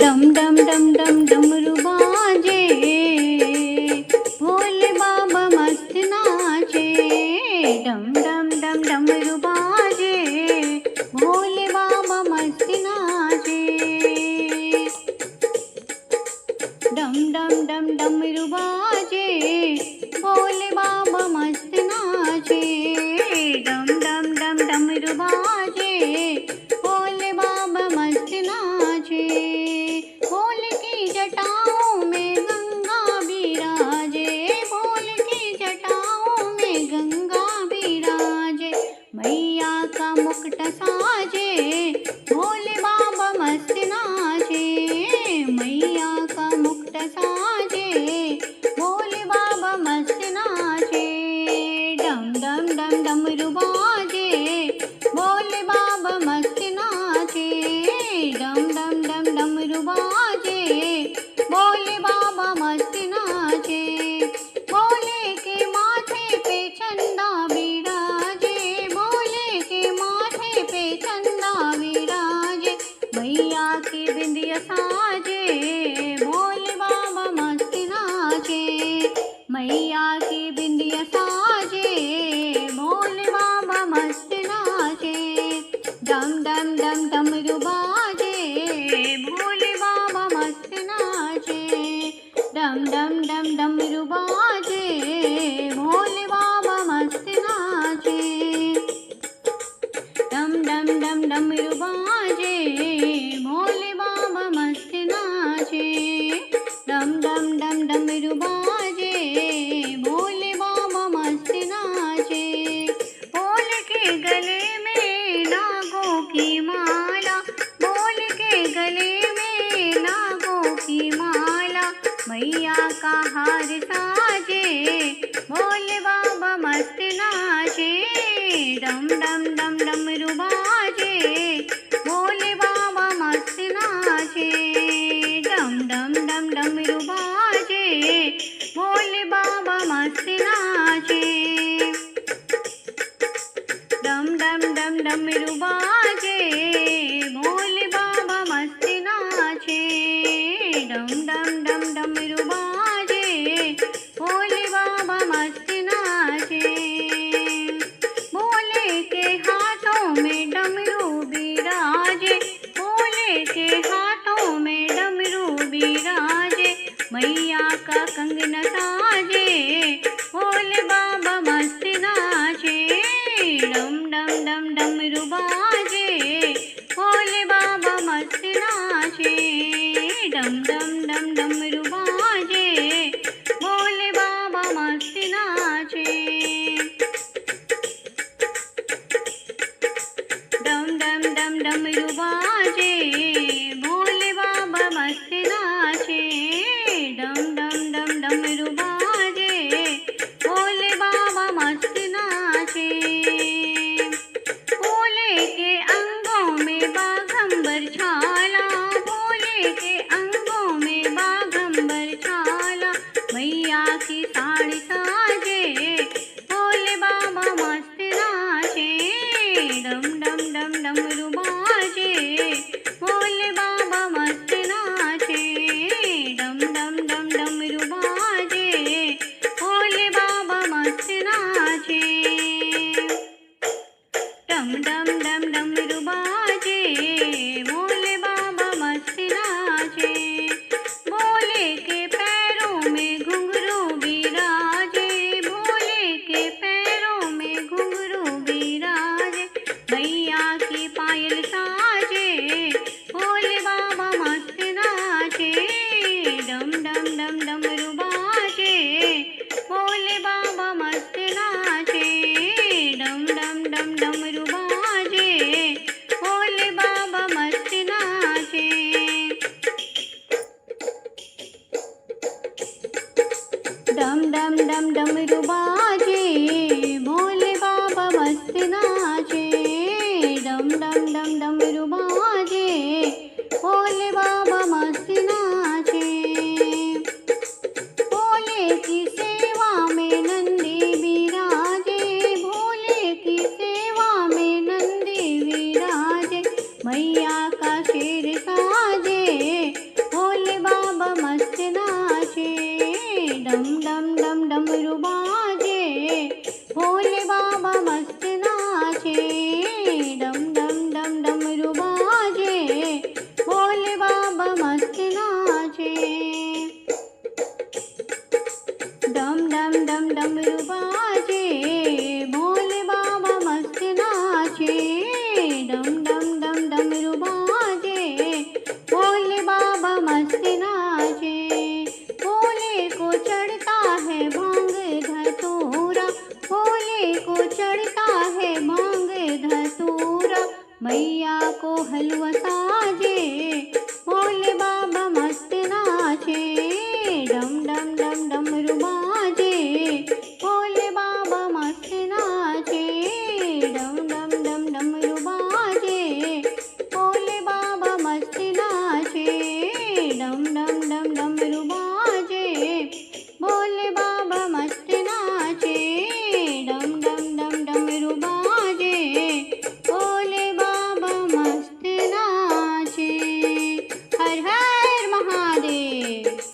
डम डम डम डम डमरू बाजे, भोले बाबा मस्त नाचे। डम डम डम डमरू बाजे, भोले बाबा मस्त नाचे। डम डम डम डमरू बाजे, भोले बाबा मस्त नाचे। डम डम डम डमरू बाजे, भोले बाबा मस्त नाचे। भोले की जटाओं में गंगा बिराजे, भोले की जटाओं में गंगा बिराजे। मैया का मुकुट साजे, भोले बाबा मस्त नाचे। मैया का मुकुट साजे, भोले बाबा मस्त नाचे। डम डम डम डमरू बाजे, भोले बाबा मस्त नाचे। डम डम डम डमरू बाजे, भोले बाबा मस्त नाचे। भोले के माथे पे चंदा बिराजे, भोले के माथे पे चंदा बिराजे। मैया की बिंदिया साजे, भोले बाबा मस्त नाचे। मैया की बिंदिया साजे, भोले बाबा मस्त नाचे। डम डम डम डमरू बाजे, भोले बाबा मस्त नाचे। डम डम डम डमरू बाजे, भोले बाबा मस्त नाचे। डम डम डम डमरू बाजे, भोले बाबा मस्त नाचे। डम डम डम डमरू बाजे, भोले बाबा मस्त नाचे। भोले के गले में नागों की माला, भोले के गले में नागों की माला। मैया का हार साजे, भोले बाबा मस्त नाचे। डम डम डम डमरू बाजे, भोले बाबा मस्त नाचे। डम डम डम डमरू बाजे, भोले बाबा मस्त नाचे। डम डम डम डमरू बाजे, भोले बाबा मस्त नाचे। डम डम डम डमरू बाजे, भोले बाबा मस्त नाचे। भोले के हाथों में डमरू बिराजे, भोले के हाथों में डमरू बिराजे। मैया का कंगन साजे, भोले बाबा मस्त नाचे। डम डम डम डमरू बाजे, भोले बाबा मस्त नाचे। डम डम डम डमरू बाजे, भोले बाबा मस्त नाचे। डम डम डम डमरू बाजे, भोले बाबा मस्त नाचे। डम डम डम डमरू बाजे, भोले बाबा मस्त नाचे। भोले के अंगों में बाघंबर छाला, भोले के अंगों में बाघंबर छाला। मैया की साड़ी साजे, भोले बाबा मस्त नाचे। डम डम डम डमरू बाजे, भोले बाबा मस्त नाचे। डम डम डम डमरू बाजे, भोले बाबा मस्त नाचे। डम डम डम डमरू बाजे, भोले बाबा मस्त नाचे। भोले के पैरों में घुंघरू बिराजे, भोले के पैरों में घुंघरू बिराजे। मैया की पायल साजे, भोले बाबा मस्त नाचे। डम डम डम डमरू बाजे, भोले बाबा मस्त नाचे। डम डम डम डमरू बाजे, भोले बाबा मस्त नाचे। डम डम डम डमरू बाजे, भोले बाबा मस्त नाचे। डम डम डम डमरू बाजे, भोले बाबा